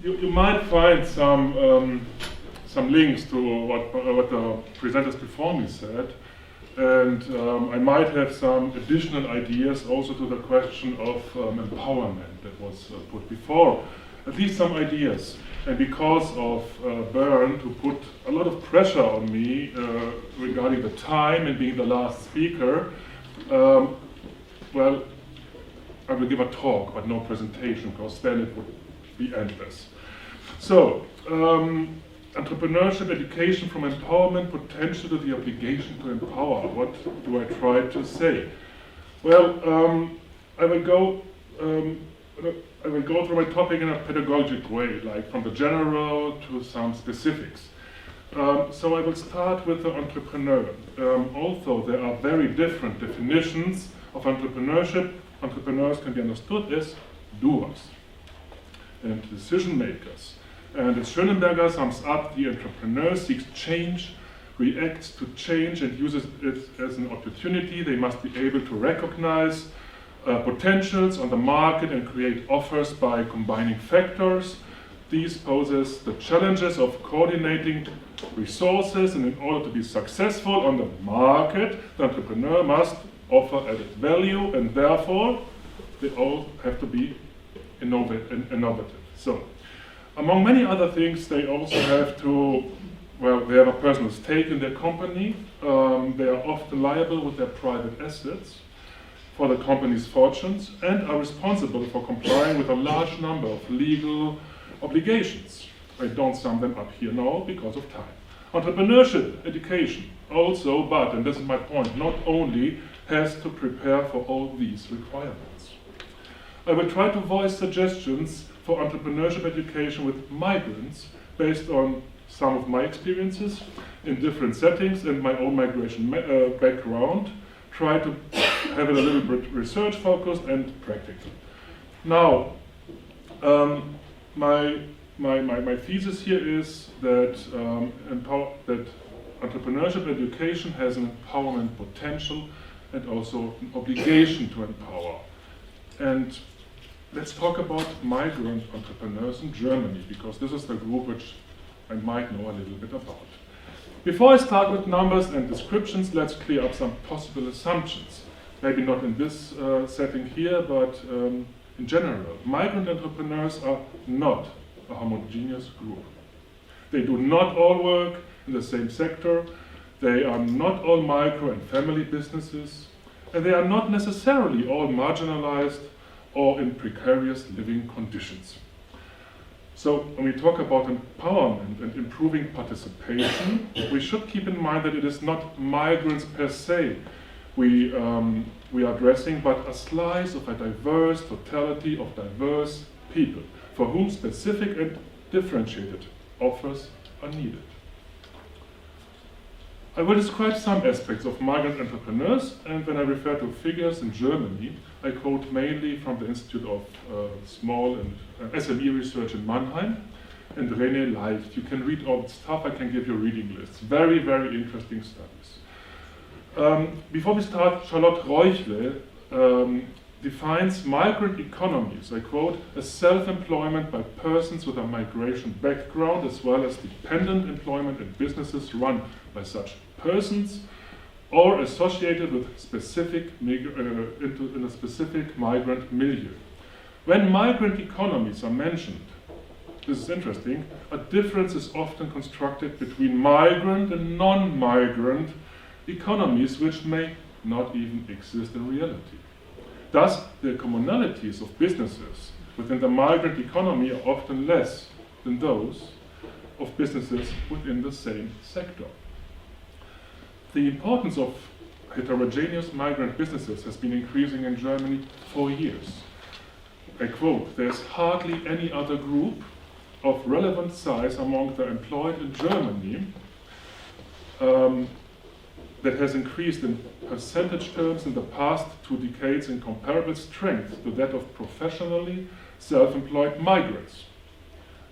you might find some links to what the presenters before me said, and I might have some additional ideas also to the question of empowerment that was put before. At least some ideas. And because of Bernd, who put a lot of pressure on me regarding the time and being the last speaker, well, I will give a talk, but no presentation, because then it would be endless. So, entrepreneurship, education from empowerment, potential to the obligation to empower. What do I try to say? Well, I will go through my topic in a pedagogic way, like from the general to some specifics. So I will start with the entrepreneur. Although there are very different definitions of entrepreneurship, entrepreneurs can be understood as doers and decision makers. And as Schönenberger sums up, the entrepreneur seeks change, reacts to change, and uses it as an opportunity. They must be able to recognize potentials on the market and create offers by combining factors. These poses the challenges of coordinating resources, and in order to be successful on the market, the entrepreneur must offer added value, and therefore they all have to be innovative. So, among many other things, they also have to, well, they have a personal stake in their company. They are often liable with their private assets for the company's fortunes and are responsible for complying with a large number of legal obligations. I don't sum them up here now because of time. Entrepreneurship, education, also, but, and this is my point, not only has to prepare for all these requirements. I will try to voice suggestions for entrepreneurship education with migrants based on some of my experiences in different settings and my own migration background. Try to have it a little bit research focused and practical. Now, my thesis here is that that entrepreneurship education has an empowerment potential and also an obligation to empower. And let's talk about migrant entrepreneurs in Germany, because this is the group which I might know a little bit about. Before I start with numbers and descriptions, let's clear up some possible assumptions. Maybe not in this setting here, but in general. Migrant entrepreneurs are not a homogeneous group. They do not all work in the same sector. They are not all micro and family businesses. And they are not necessarily all marginalized or in precarious living conditions. So when we talk about empowerment and improving participation, we should keep in mind that it is not migrants per se we are addressing, but a slice of a diverse totality of diverse people for whom specific and differentiated offers are needed. I will describe some aspects of migrant entrepreneurs, and when I refer to figures in Germany, I quote mainly from the Institute of Small and SME Research in Mannheim and René Leicht. You can read all the stuff, I can give you reading lists. Very, very interesting studies. Before we start, Charlotte Reuchle defines migrant economies, I quote, as self-employment by persons with a migration background, as well as dependent employment in businesses run by such persons or associated with specific in a specific migrant milieu. When migrant economies are mentioned, this is interesting, a difference is often constructed between migrant and non-migrant economies, which may not even exist in reality. Thus, the commonalities of businesses within the migrant economy are often less than those of businesses within the same sector. The importance of heterogeneous migrant businesses has been increasing in Germany for years. I quote, "There's hardly any other group of relevant size among the employed in Germany that has increased in percentage terms in the past 2 decades in comparable strength to that of professionally self-employed migrants.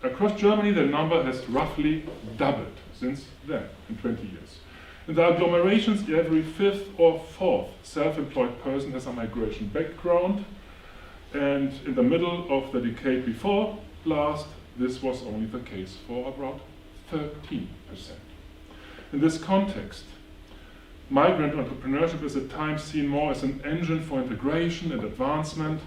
Across Germany, the number has roughly doubled since then, in 20 years. In the agglomerations, every 5th or 4th self-employed person has a migration background, and in the middle of the decade before last, this was only the case for about 13%. In this context, migrant entrepreneurship is at times seen more as an engine for integration and advancement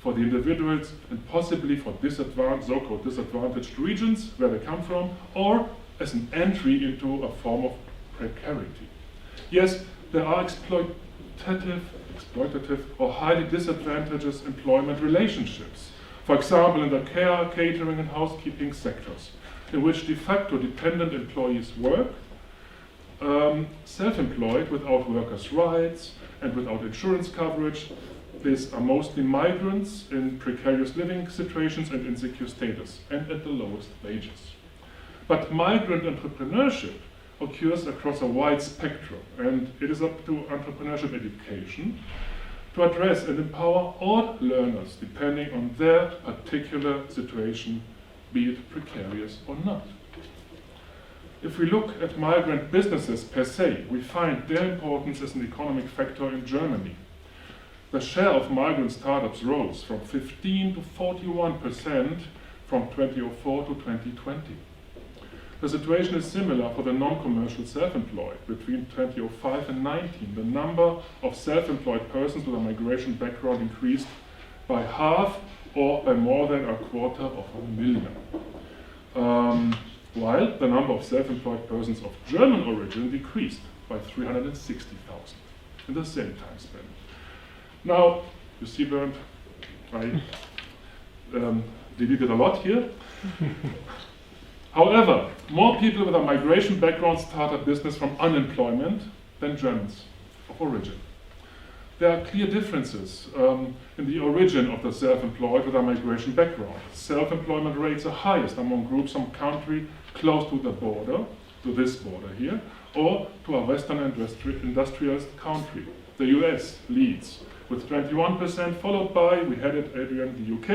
for the individuals and possibly for so-called disadvantaged regions where they come from, or as an entry into a form of precarity. Yes, there are exploitative or highly disadvantageous employment relationships. For example, in the care, catering and housekeeping sectors, in which de facto dependent employees work, self-employed without workers' rights and without insurance coverage. These are mostly migrants in precarious living situations and insecure status, and at the lowest wages. But migrant entrepreneurship occurs across a wide spectrum, and it is up to entrepreneurship education to address and empower all learners depending on their particular situation, be it precarious or not. If we look at migrant businesses per se, we find their importance as an economic factor in Germany. The share of migrant startups rose from 15 to 41% from 2004 to 2020. The situation is similar for the non-commercial self-employed. Between 2005 and 19, the number of self-employed persons with a migration background increased by half or by more than 250,000. While the number of self-employed persons of German origin decreased by 360,000 in the same time span. Now, you see, Bernd, I deleted a lot here. However, more people with a migration background start a business from unemployment than Germans of origin. There are clear differences in the origin of the self-employed with a migration background. Self-employment rates are highest among groups from country close to the border, to this border here, or to a Western industrialist country. The US leads with 21%, followed by, we had it, Adrian, the UK,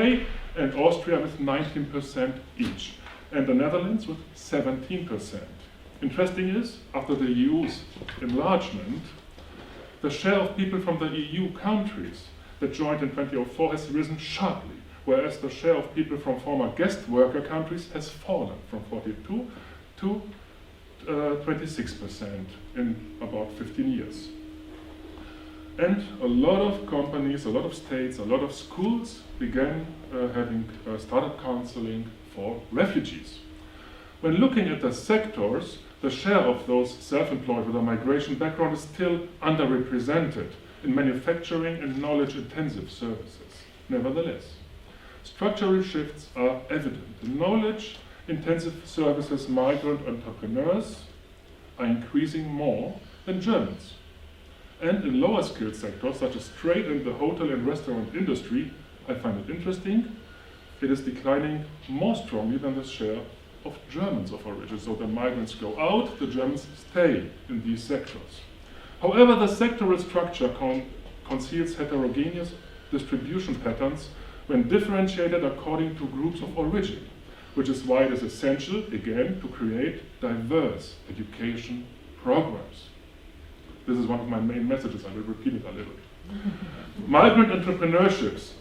and Austria with 19% each, and the Netherlands with 17%. Interesting is, after the EU's enlargement, the share of people from the EU countries that joined in 2004 has risen sharply, whereas the share of people from former guest worker countries has fallen from 42 to 26% in about 15 years. And a lot of companies, a lot of states, a lot of schools began having started counseling for refugees. When looking at the sectors, the share of those self-employed with a migration background is still underrepresented in manufacturing and knowledge-intensive services. Nevertheless, structural shifts are evident. In knowledge-intensive services, migrant entrepreneurs are increasing more than Germans. And in lower skilled sectors, such as trade and the hotel and restaurant industry, I find it interesting, it is declining more strongly than the share of Germans of origin. So the migrants go out, the Germans stay in these sectors. However, the sectoral structure conceals heterogeneous distribution patterns when differentiated according to groups of origin, which is why it is essential, again, to create diverse education programs. This is one of my main messages. I will repeat it a little. Migrant entrepreneurs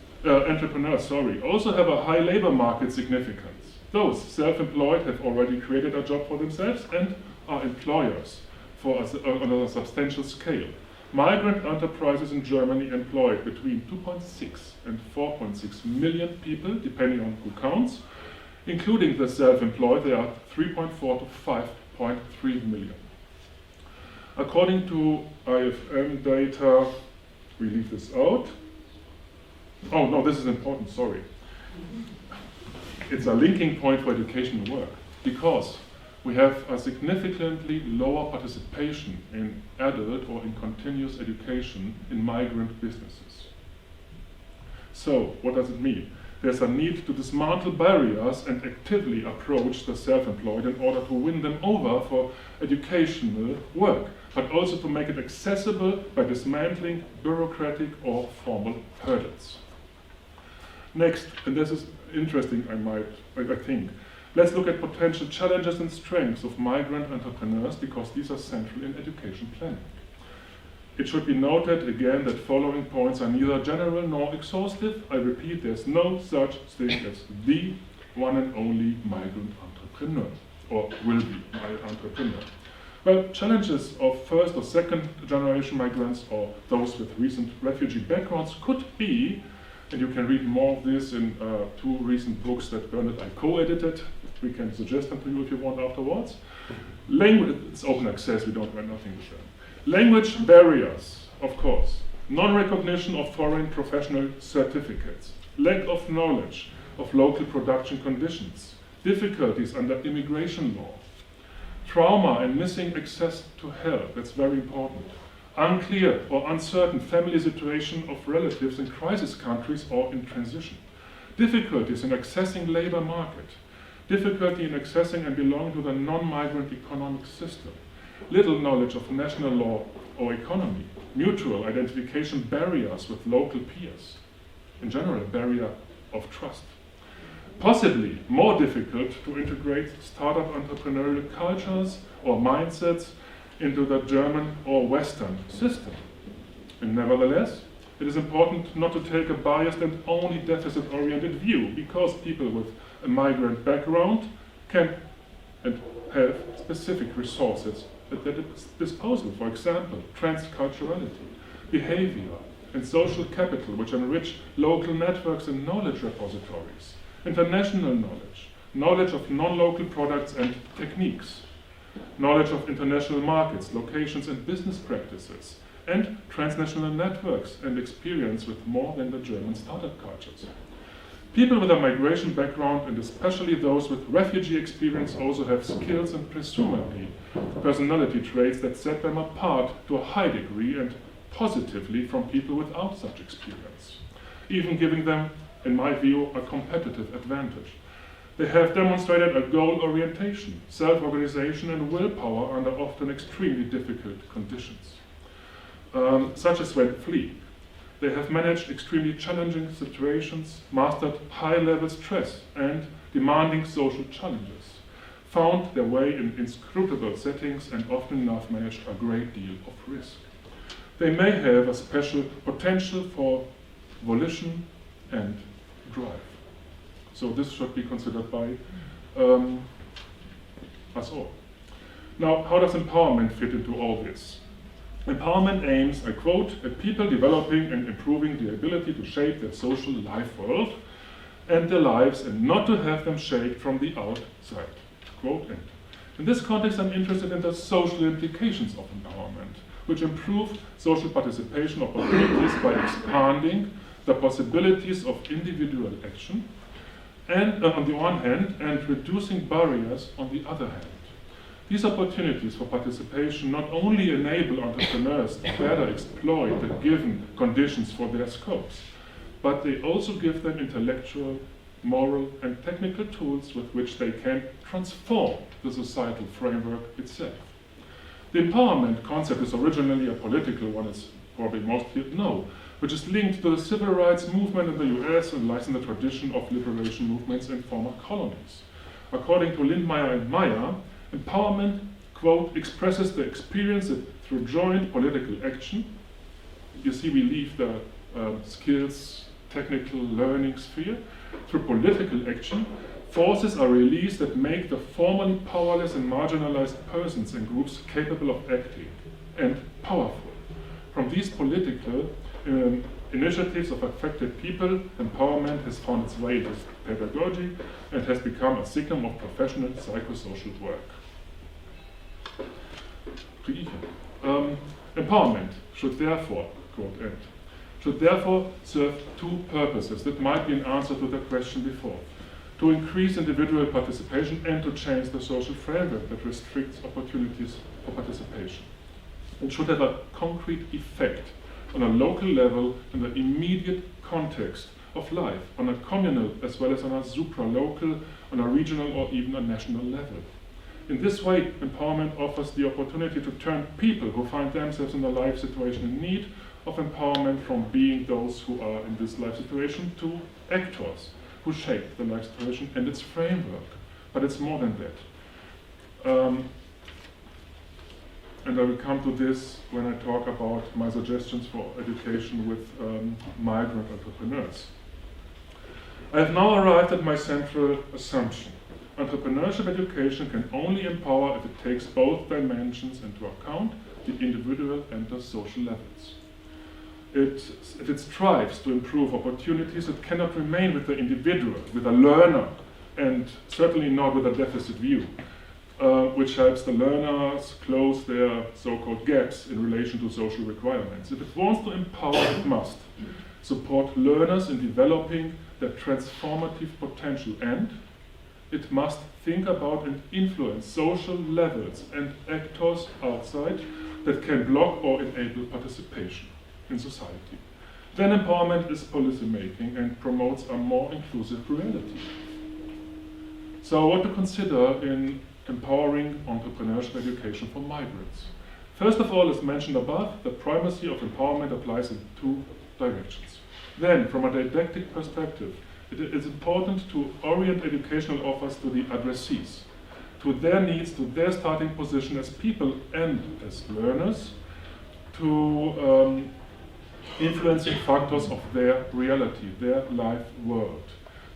also have a high labor market significance. Those self-employed have already created a job for themselves and are employers on a substantial scale. Migrant enterprises in Germany employ between 2.6 and 4.6 million people, depending on who counts. Including the self-employed, there are 3.4 to 5.3 million. According to IFM data, we leave this out. Oh no, this is important, sorry. It's a linking point for educational work because we have a significantly lower participation in adult or in continuous education in migrant businesses. So, what does it mean? There's a need to dismantle barriers and actively approach the self-employed in order to win them over for educational work, but also to make it accessible by dismantling bureaucratic or formal hurdles. Next, and this is interesting, I think, let's look at potential challenges and strengths of migrant entrepreneurs because these are central in education planning. It should be noted again that following points are neither general nor exhaustive. I repeat, there's no such thing as the one and only migrant entrepreneur, or will be my entrepreneur. Well, challenges of first or second generation migrants or those with recent refugee backgrounds could be, and you can read more of this in 2 recent books that Bernard and I co-edited. We can suggest them to you if you want afterwards. Language, it's open access, we don't write nothing with them. Language barriers, of course. Non-recognition of foreign professional certificates. Lack of knowledge of local production conditions. Difficulties under immigration law. Trauma and missing access to help, that's very important. Unclear or uncertain family situation of relatives in crisis countries or in transition. Difficulties in accessing labor market. Difficulty in accessing and belonging to the non-migrant economic system. Little knowledge of national law or economy. Mutual identification barriers with local peers. In general, a barrier of trust. Possibly more difficult to integrate startup entrepreneurial cultures or mindsets into the German or Western system. And nevertheless, it is important not to take a biased and only deficit-oriented view, because people with a migrant background can and have specific resources at their disposal. For example, transculturality, behavior, and social capital, which enrich local networks and knowledge repositories. International knowledge, knowledge of non-local products and techniques, knowledge of international markets, locations and business practices, and transnational networks and experience with more than the German startup cultures. People with a migration background, and especially those with refugee experience, also have skills and presumably personality traits that set them apart to a high degree and positively from people without such experience, even giving them, in my view, a competitive advantage. They have demonstrated a goal orientation, self-organization and willpower under often extremely difficult conditions, such as when fleeing. They have managed extremely challenging situations, mastered high-level stress and demanding social challenges, found their way in inscrutable settings and often enough managed a great deal of risk. They may have a special potential for volition and drive. So this should be considered by us all. Now, how does empowerment fit into all this? Empowerment aims, I quote, at people developing and improving the ability to shape their social life world and their lives and not to have them shaped from the outside. Quote end. In this context, I'm interested in the social implications of empowerment, which improve social participation opportunities by expanding the possibilities of individual action and on the one hand, and reducing barriers on the other hand. These opportunities for participation not only enable entrepreneurs to better exploit the given conditions for their scopes, but they also give them intellectual, moral, and technical tools with which they can transform the societal framework itself. The empowerment concept is originally a political one, as probably most here know, which is linked to the civil rights movement in the US and lies in the tradition of liberation movements in former colonies. According to Lindmeyer and Meyer, empowerment, quote, expresses the experience that through joint political action, you see we leave the skills, technical learning sphere, through political action, forces are released that make the formerly powerless and marginalized persons and groups capable of acting and powerful. From these political initiatives of affected people, empowerment has found its way into pedagogy and has become a signum of professional psychosocial work. Empowerment should therefore, quote end, should therefore serve 2 purposes that might be an answer to the question before: to increase individual participation and to change the social framework that restricts opportunities for participation. It should have a concrete effect on a local level in the immediate context of life, on a communal as well as on a supra-local, on a regional or even a national level. In this way, empowerment offers the opportunity to turn people who find themselves in a life situation in need of empowerment from being those who are in this life situation to actors who shape the life situation and its framework. But it's more than that. And I will come to this when I talk about my suggestions for education with migrant entrepreneurs. I have now arrived at my central assumption. Entrepreneurship education can only empower if it takes both dimensions into account, the individual and the social levels. If it strives to improve opportunities, it cannot remain with the individual, with a learner, and certainly not with a deficit view, which helps the learners close their so-called gaps in relation to social requirements. If it wants to empower, it must support learners in developing their transformative potential, and it must think about and influence social levels and actors outside that can block or enable participation in society. Then empowerment is policy making and promotes a more inclusive reality. So what to consider in empowering entrepreneurship education for migrants? First of all, as mentioned above, the primacy of empowerment applies in two directions. Then, from a didactic perspective, it is important to orient educational offers to the addressees, to their needs, to their starting position as people and as learners, to influencing factors of their reality, their life world.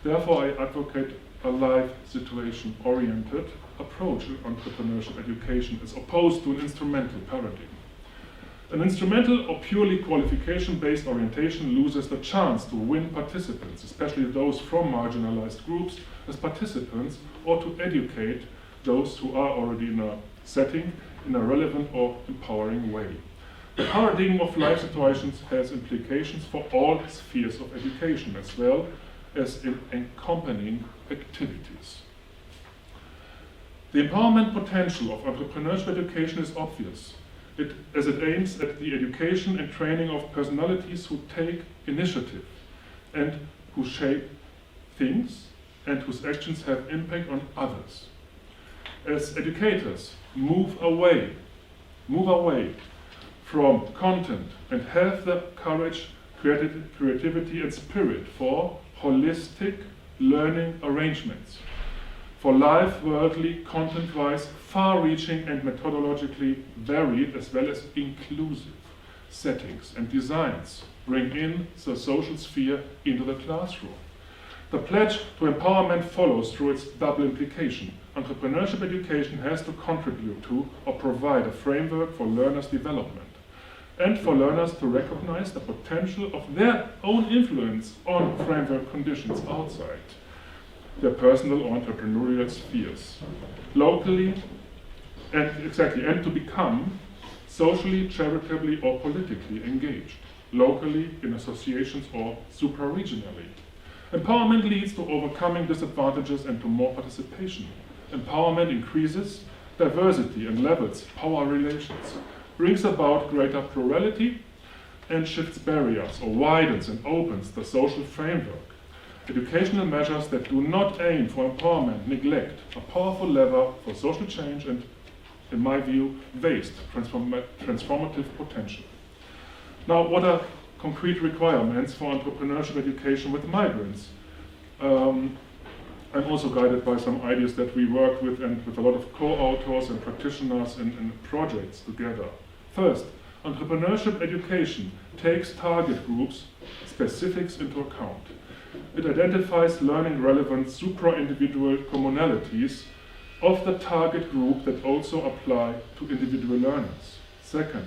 Therefore, I advocate a life situation-oriented approach in entrepreneurship education as opposed to an instrumental paradigm. An instrumental or purely qualification-based orientation loses the chance to win participants, especially those from marginalized groups, as participants, or to educate those who are already in a setting in a relevant or empowering way. The paradigm of life situations has implications for all spheres of education, as well as in accompanying activities. The empowerment potential of entrepreneurship education is obvious, as it aims at the education and training of personalities who take initiative and who shape things and whose actions have impact on others. As educators, move away from content and have the courage, creativity and spirit for holistic learning arrangements, for life, worldly, content-wise, far-reaching and methodologically varied as well as inclusive settings and designs bring in the social sphere into the classroom. The pledge to empowerment follows through its double implication. Entrepreneurship education has to contribute to or provide a framework for learners' development and for learners to recognize the potential of their own influence on framework conditions outside their personal or entrepreneurial spheres, locally, and to become socially, charitably, or politically engaged, locally, in associations, or supraregionally. Empowerment leads to overcoming disadvantages and to more participation. Empowerment increases diversity and levels power relations, brings about greater plurality, and shifts barriers or widens and opens the social framework. Educational measures that do not aim for empowerment neglect a powerful lever for social change and, in my view, waste transformative potential. Now, what are concrete requirements for entrepreneurship education with migrants? I'm also guided by some ideas that we work with and with a lot of co-authors and practitioners in projects together. First, entrepreneurship education takes target groups specifics into account. It identifies learning relevant supra-individual commonalities of the target group that also apply to individual learners. Second,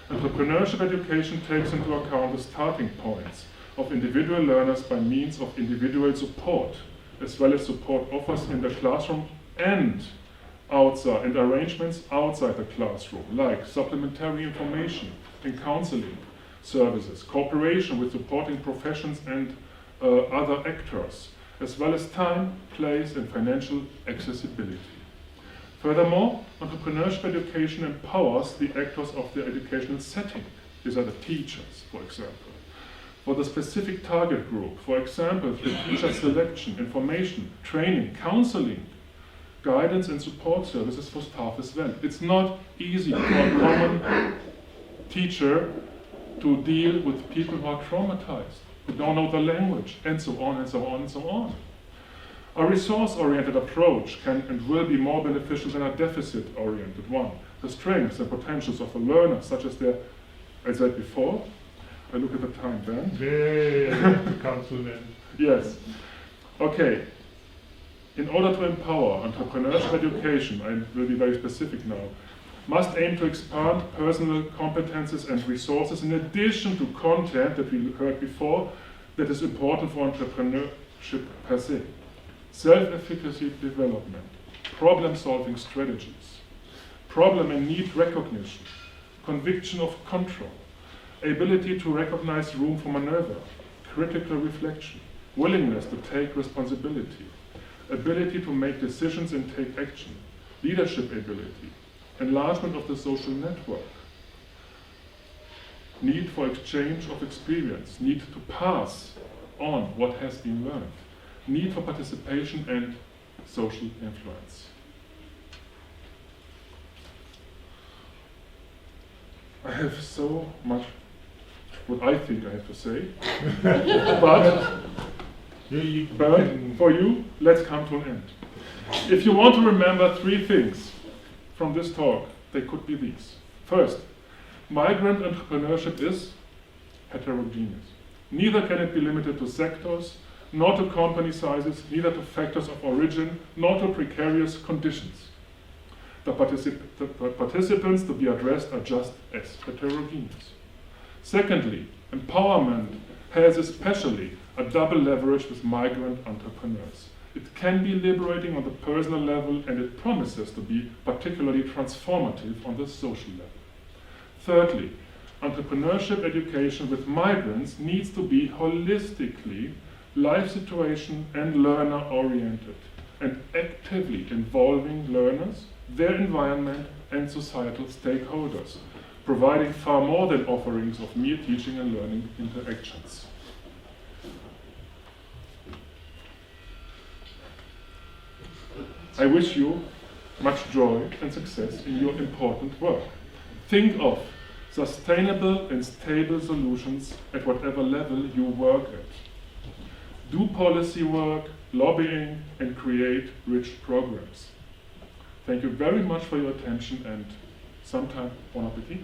entrepreneurship education takes into account the starting points of individual learners by means of individual support, as well as support offers in the classroom and outside, and arrangements outside the classroom, like supplementary information and counseling services, cooperation with supporting professions and other actors, as well as time, place, and financial accessibility. Furthermore, entrepreneurship education empowers the actors of the educational setting. These are the teachers, for example. For the specific target group, for example, through teacher selection, information, training, counseling, guidance and support services for staff as well. It's not easy for a common teacher to deal with people who are traumatized, who don't know the language, and so on and so on and so on. A resource-oriented approach can and will be more beneficial than a deficit-oriented one. The strengths and potentials of a learner, such as their, as I said before, I look at the time then. Come to them. Yes. Okay, in order to empower, entrepreneurship education, I will be very specific now, must aim to expand personal competences and resources in addition to content that we heard before that is important for entrepreneurship per se. Self-efficacy development, problem-solving strategies, problem and need recognition, conviction of control, ability to recognize room for maneuver, critical reflection, willingness to take responsibility, ability to make decisions and take action, leadership ability, enlargement of the social network, need for exchange of experience, need to pass on what has been learned, need for participation and social influence. I have so much what I think I have to say, but Bernd, for you, let's come to an end. If you want to remember 3 things from this talk, they could be these. First, migrant entrepreneurship is heterogeneous. Neither can it be limited to sectors, nor to company sizes, neither to factors of origin, nor to precarious conditions. The participants to be addressed are just as heterogeneous. Secondly, empowerment has especially a double leverage with migrant entrepreneurs. It can be liberating on the personal level, and it promises to be particularly transformative on the social level. Thirdly, entrepreneurship education with migrants needs to be holistically life situation and learner oriented and actively involving learners, their environment and societal stakeholders, providing far more than offerings of mere teaching and learning interactions. I wish you much joy and success in your important work. Think of sustainable and stable solutions at whatever level you work at. Do policy work, lobbying, and create rich programs. Thank you very much for your attention, and sometime bon appetit.